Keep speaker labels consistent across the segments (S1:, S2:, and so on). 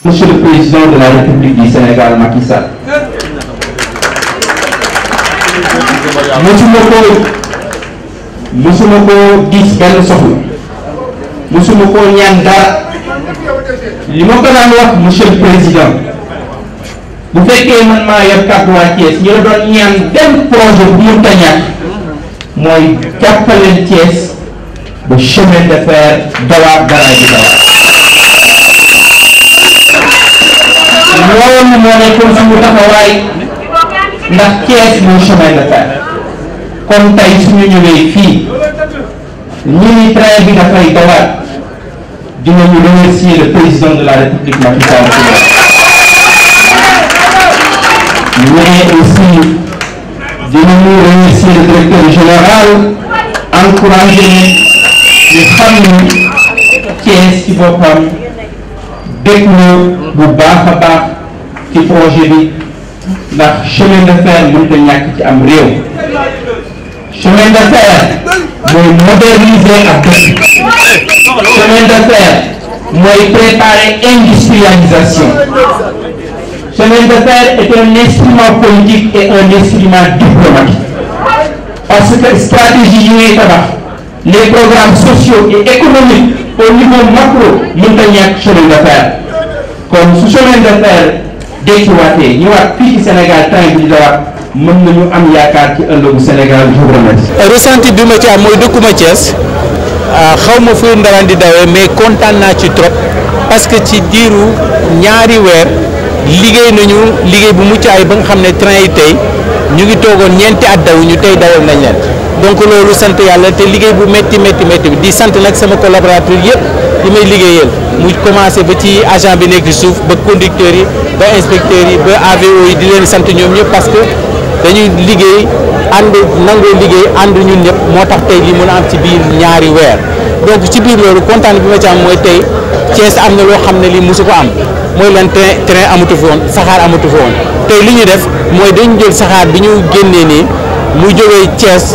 S1: Monsieur le Président de la République du Sénégal, Macky Sall. musuma ko gis benn soxla musuma ko ñaan dara li ma ko daan wax monsieur le président bu fekkee man maa yor kàddu waa Thiès ñu la doon ñaan benn projet bu mu tañaat mooy jàppaleen Thiès ba chemin de fer dawaat dara ji dawaat loolu moo nekkoon suñu taxawaay ndax Thiès mooy chemin de fer kon tey suñu ñëwee fii ñu ni train bi dafay dawaat dinañu remercier le président de la République Macky Sall mais aussi dinañu remercier le directeur général encouragé ñu xam ni Thiès ci boppam dégg na bu baax a baax ci projet bi ndax chemin de fer mënut a ñàkk ci am réew chemin de fer mooy moderniser ak dëkk chemin de fer mooy préparer industrialisation chemin de fer est un instrument politique et un instrument diplomatique parce que stratégie yi ngay tabax les programmes sociaux et économiques au niveau macro mënut a ñàkk chemin de fer kon su chemin de fer dekkiwaatee ñëwaat fii ci Sénégal train bi di dawaat mën nañu am yaakaar ci ëllëgu Sénégal. je vous remercie.
S2: ressenti bi ma ci am mooy dëkkuma Thiès xaw ma fu ndaraan di dawee mais kontaan naa ci trop parce que ci diiru ñaari weer liggéey nañu liggéey bu mucc ay ba nga xam ne train yi tey ñu ngi toogoon ñeenti at daw ñu tey dawal nañ leen donc loolu sant yàlla te liggéey bu métti bi di sant nag sama collaborateur yëpp yi may liggéeyal mu commencé ba ci agent bi nekk ci suuf ba conducteurs yi ba inspecteurs yi ba AVO yi di leen sant ñoom ñëpp parce que dañuy liggéey ànd nangoo liggéey ànd ñun ñëpp moo tax tey li mën a am ci biir ñaari weer donc ci biir loolu kontaan bi ma ci am mooy tey Thiès am na loo xam ne lii mosu ko am mooy lan train amatu fi woon saxaar amatu fi woon tey li ñu def mooy dañu jël saxaar bi ñu génnee nii mu jógee Thiès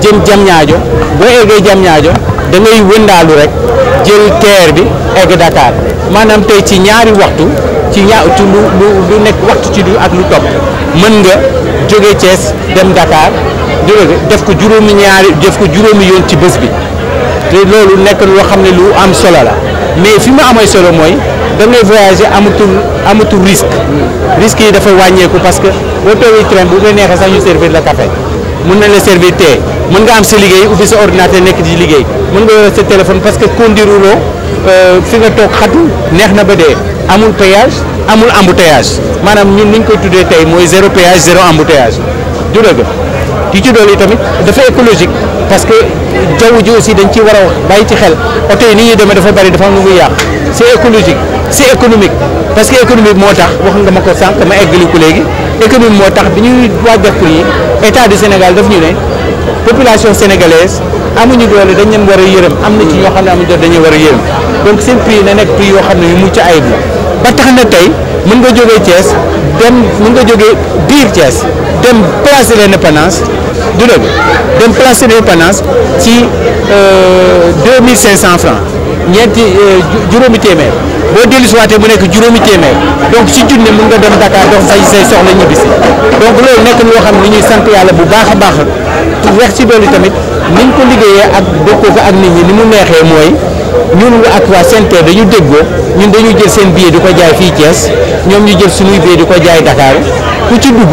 S2: jëm Diamniadio boo eggee Diamniadio da ngay wëndaalu rek jël TER bi egg Dakar maanaam tey ci ñaari waxtu ci lu nekk waxtu ci du ak lu topp mën nga jógee Thiès dem Dakar def ko juróomi yoon ci bés bi te loolu nekk loo xam ne lu am solo la mais fi mu amee solo mooy da ngay voyager amatul risque yi dafa wàññeeku parce que boo toogee train bu nga neexee sax ñu servir la café mën na la servir thé mën nga am sa liggéey ubbi sa ordinateur nekk di liggéey mën nga yor sa téléphone parce que conduire loo fi nga toog xatu neex na ba dee amul péage amul embouteillage maanaam ñun niñ koy tuddee tey mooy zéro péage zéro embouteillage du dëgg di ci dool yi tamit dafa écologique parce que jaww ji aussi dañ ci war a bàyyi ci xel oto yi ni ñuy demee dafa bari dafa am lu muy yàq c'est écologique c'est économique parce que économique moo tax wax nga ma ko sànq ma eggali ko léegi économique moo tax bi ñuy waajal prix yi état du Sénégal daf ñu ne population sénégalaise amuñu doole dañ leen war a yërëm am na ci ñoo xam ne amuñu doole dañuy war a yërëm donc seen prix na nekk prix yoo xam ne yu mucc ayib la ba tax na tey mën nga jógee Thiès mën nga jógee biir Thiès dem place de l'Indépendance du dëgg dem place de l'Indépendance ci 2500 francs ñeenti juróomi téeméer boo dellu si waatee mu nekk juróomi téeméer donc ci junne mën nga dem Dakar dox say soxla ñibbisi donc loolu nekk loo xam ne ñuy sant yàlla bu baax a baax wax ci doolu tamit niñ ko liggéeyee ak bokkoo ko ak nit ñi ni mu neexee mooy ñun ak waa SENTER dañu déggoo ñun dañu jël seen billet di ko jaay fii Thiès ñoom ñu jël suñuy billet di ko jaay Dakar ku ci dugg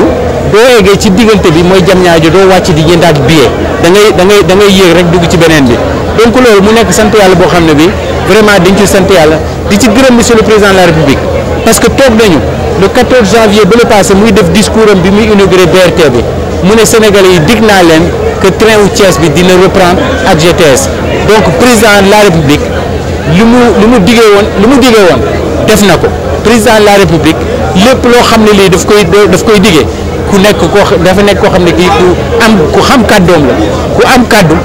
S2: doo eggee ci diggante bi mooy Diamniadio doo wàcc di jëndaat billet da ngay yéeg rek dugg ci beneen bi donc loolu mu nekk sant yàlla boo xam ne bi vraiment dañ ci sant yàlla di ci gërëm monsieur le président de la République parce que toog nañu le 14 janvier ba le passé muy def discours am bi muy inauguré BRT bi mu ne Sénégalais yi dig naa leen que train wu Thiès bi dina reprendre ak GTS donc président de la République li mu diggee woon def na ko président de la République lépp loo xam ne lii daf koy diggee dafa nekk koo xam ne kii ku xam kàddoom la ku am kàddu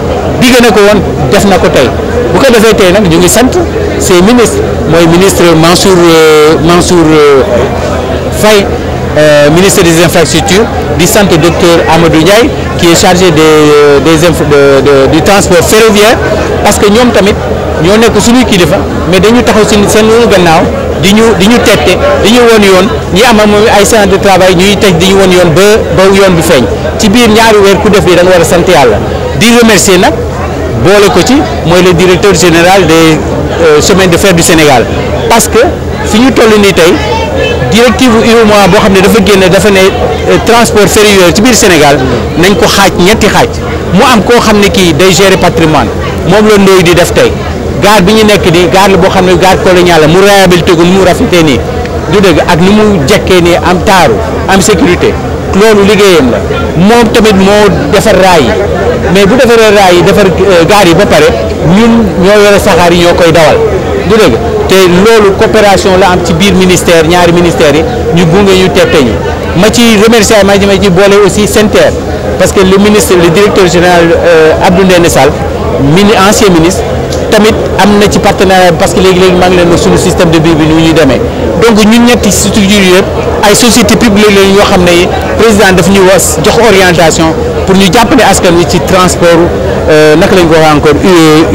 S2: digg na ko woon def na ko tey bu ko defee tey nag ñu ngi sant ces ministres mooy ministre Mansour Faye ministre des infrastructures di sant docteur Amadou Ndiaye qui est chargé du transport ferroviaire parce que ñoom tamit ñoo nekk suñuy kilifa mais dañu taxaw seen gannaaw di ñu tette di ñu won yoon ñi am moom ay séance de travail ñuy teg di ñu won yoon ba yoon bi feeñ ci biir ñaari weer ku def lii da nga war a sant yàlla di remercier nag boole ko ci mooy le directeur général des chemins de fer du Sénégal parce que fi ñu toll nii tey directive UEMOA boo xam ne dafa génne dafa ne transport ferroviaire ci biir Sénégal nañ ko xaaj ñetti xaaj mu am koo xam ne kii day gérer patrimoine moom la Ndoye di def tey gare bi ñu nekk nii gare la boo xam ne gare coloniale la mu réhabilité ko ni mu rafetee nii du dëgg ak ni mu jekkee nii am taaru am sécurité loolu liggéeyam la moom tamit moo defar raay yi mais bu defaree raay yi defar gare yi ba pare ñun ñoo yore saxaar yi ñoo koy dawal du dëgg te loolu coopération la am ci biir ministère ñaari ministères yi ñu gunge ñu tette ñu ma ci remercier ma ci boole aussi SENTER parce que le directeur général Abdou Ndéné Sall ancien ministre tamit am na ci partenariat parce que léegi maa ngi leen wax suñu système de vie bi nu ñuy demee donc ñun ñetti structures yëpp ay société publique lañu yoo xam ne président daf ñuy was jox orientation pour ñu jàppale askan wi ci transport naka lañ ko waxee encore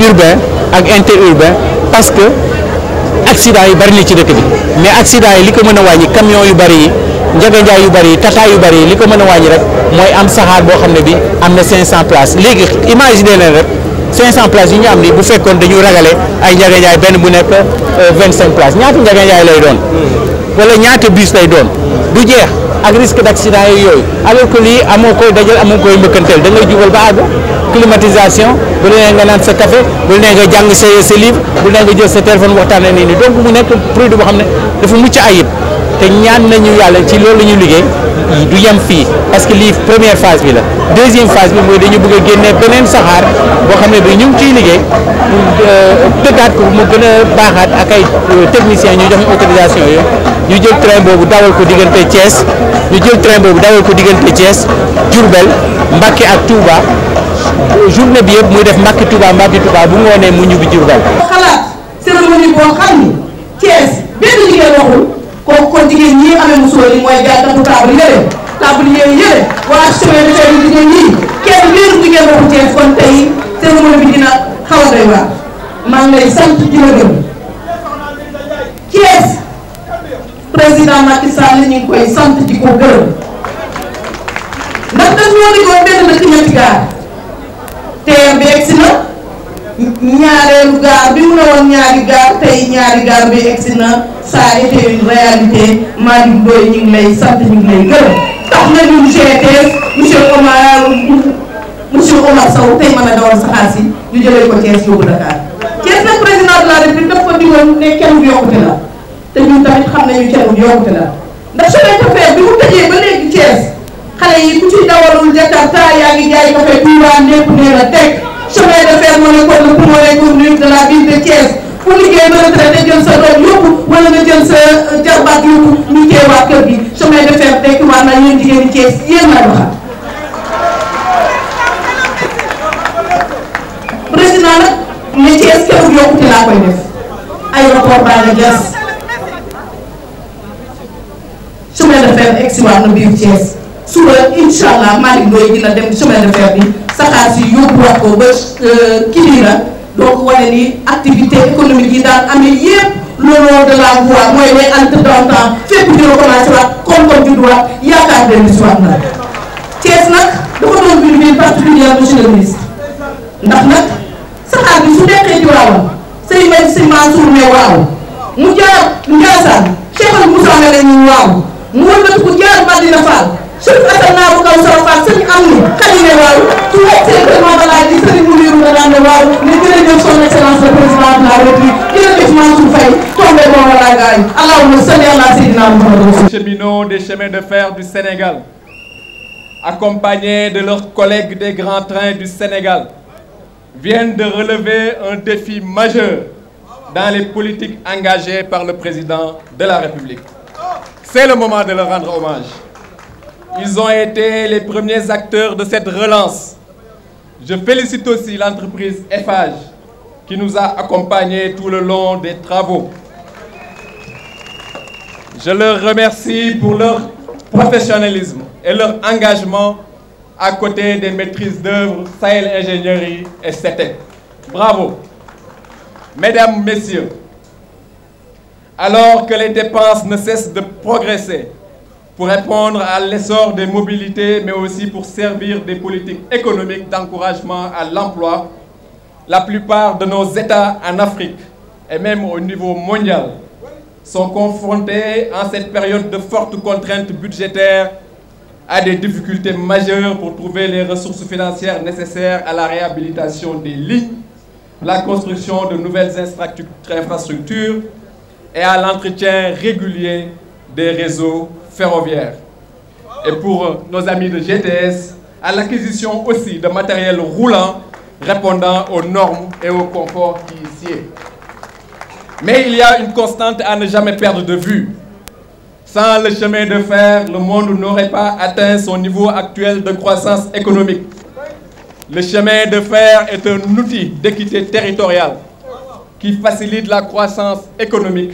S2: urbain ak interurbain parce que accident yi bari na ci dëkk bi mais accident yi li ko mën a wàññi camion yu bari yi njaganjaay yu bari yi tata yu bari yi li ko mën a wàññi rek mooy am saxaar boo xam ne bi am na 500 places léegi imaginer leen rek 500 places yi ñu am ni bu fekkoon dañu ragale ay njaganjaay benn bu nekk 25 places ñaata njaganjaay lay doon wala ñaata bus lay doon du jeex ak risque d' accident yooyu alors que lii amoo koy dajal amoo koy mbëkkanteel da ngay jubal ba àgg climatisation bu nee nga naan sa café bu nee nga jàng sa livre bu nee nga jël sa téléphone waxtaanee nii nii donc mu nekk produit boo xam ne dafa mucc ayib te ñaan nañu yàlla ci loolu la ñu liggéey du yem fii parce que lii première phase bi la deuxième phase bi mooy dañu bëgg a génne beneen saxaar boo xam ne bi ñu ngi ciy liggéey pour tëggaat ko mu gën a baaxaat ak ay techniciens ñu jox ñu autorisation yooyu ñu jël train boobu dawal ko diggante Thiès Diourbel Mbacké ak Touba journée bi yëpp muy def Mbacké Touba bu ngoonee mu ñibbi Diourbel.
S3: xalaat cérémonie boo xam ni Thiès benn jigéen waxul kooku kon jigéen ñi amee musóor yi mooy gàtt bu table yële waa chemin de fer yi jigéen ñi kenn wéeru jigéen waxu Thiès kon tey cérémonie bi dina xaw a doy waar maa ngi lay sant di la gëm Thiès président Macky Sall ñu ngi koy sant di ko gërëm ndax dañoo diggoon benn dëkk ñetti gaar TER bi egsi na ñaareelu gaar bi mu ne woon ñaari gaar tey ñaari gaar bi egsi na ça a été une réalité Malick Ndoye ñu ngi lay sant ñu ngi lay gërëm tax na ñun GTS monsieur Omar Sow tey mën a dawal saxaar si ñu jëlee ko Thiès yóbbu Dakar Thiès nag président de la République daf ko digoon ne kenn du yokkute la te ñun tamit xam nañu kenn du yokkute la ndax chemin de fer bi mu tëjee ba léegi Thiès xale yi ku ci dawalul Jakarta yaa ngi jaay café Touba lépp nee na teg chemin de fer moo nekkoon le poumon économique de la ville de Thiès ku liggéey ba retraité jël sa doom yóbbu wala nga jël sa jarbaat yóbbu ñu teewaat kër gi chemin de fer tekkiwaat na yéen jigéen ñi Thiès yéen lay waxal. président nag ne Thiès kenn yokkute laa koy def aéroport baa nga jas chemin de fer egsiwaat na biir Thiès suba incha allah Malick Ndoye dina dem chemin de fer bi saxaar si yóbbuwaat ko ba Kidira donc wane ni activité économique yi daan amee yépp le long de la voie mooy les entre temps fépp ñu recommencé waat koom-koom judduwaat yaakaar dellu si waat na Thiès nag dafa doon une ville particulière monsieur le ministre ndax nag saxaar bi su deqee ci waawam sëy mel si Mansour ne waaw mu jaar Ndiassane Cheikh Al Moussa nga leen ñu waaw mu wëlbati ku jaar Madina Fall Cheikh Assane Naaru Kaw Sara Fall sëñ am ni xali ne waaw su fekkee vraiment balaa di sëriñ mu liiru la daan ne waaw ne jërëjëf son excellence le président de la République jërëjëf Mansour Faye tombé bon wala gaay allahumma salli ala sayyidina Muhammad.
S4: Cheminots des chemins de fer du Sénégal, accompagnés de leurs collègues des grands trains du Sénégal, viennent de relever un défi majeur dans les politiques engagées par le président de la République. C'est le moment de leur rendre hommage. Ils ont été les premiers acteurs de cette relance. Je félicite aussi l'entreprise Eiffage qui nous a accompagnés tout le long des travaux. Je leur remercie pour leur professionnalisme et leur engagement à côté des maîtrises d'œuvre Sahel Ingénierie et CETEC. Bravo. Mesdames, Messieurs, Alors que les dépenses ne cessent de progresser pour répondre à l'essor des mobilités, mais aussi pour servir des politiques économiques d'encouragement à l'emploi, la plupart de nos États en Afrique, et même au niveau mondial, sont confrontés en cette période de fortes contraintes budgétaires à des difficultés majeures pour trouver les ressources financières nécessaires à la réhabilitation des lignes, la construction de nouvelles infrastructures et à l'entretien régulier des réseaux ferroviaires. Et pour nos amis de GTS, à l'acquisition aussi de matériel roulant répondant aux normes et au confort qui y sied. Mais il y a une constante à ne jamais perdre de vue. Sans le chemin de fer, le monde n'aurait pas atteint son niveau actuel de croissance économique. Le chemin de fer est un outil d'équité territoriale qui facilite la croissance économique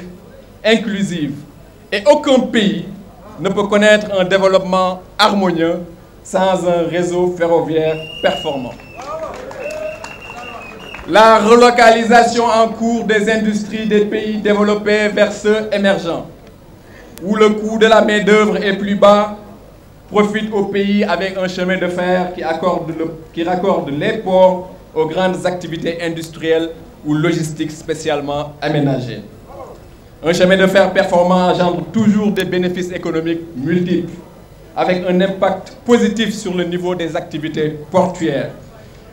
S4: inclusive. Et aucun pays ne peut connaître un développement harmonieux sans un réseau ferroviaire performant. La relocalisation en cours des industries des pays développés vers ceux émergents, où le coût de la main-d'œuvre est plus bas, profite aux pays avec un chemin de fer qui raccorde les ports aux grandes activités industrielles ou logistiques spécialement aménagées. Un chemin de fer performant engendre toujours des bénéfices économiques multiples, avec un impact positif sur le niveau des activités portuaires,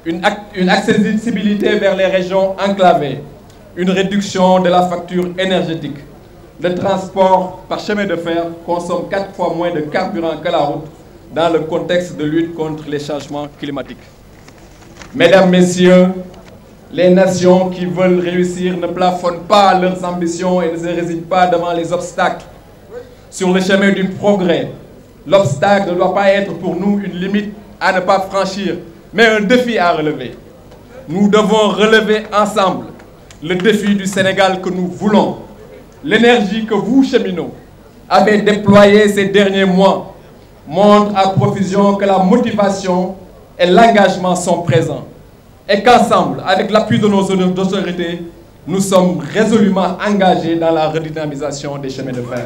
S4: une accessibilité vers les régions enclavées, une réduction de la facture énergétique. Le transport par chemin de fer consomme 4 fois moins de carburant que la route dans le contexte de lutte contre les changements climatiques. Mesdames, Messieurs, les nations qui veulent réussir ne plafonnent pas leurs ambitions et ne se résignent pas devant les obstacles. Sur le chemin du progrès, l'obstacle ne doit pas être pour nous une limite à ne pas franchir, mais un défi à relever. Nous devons relever ensemble le défi du Sénégal que nous voulons. L'énergie que vous, cheminots, avez déployée ces derniers mois montre à profusion que la motivation et l'engagement sont présents. Et qu'ensemble, avec l'appui de nos autorités, nous sommes résolument engagés dans la redynamisation des chemins de fer.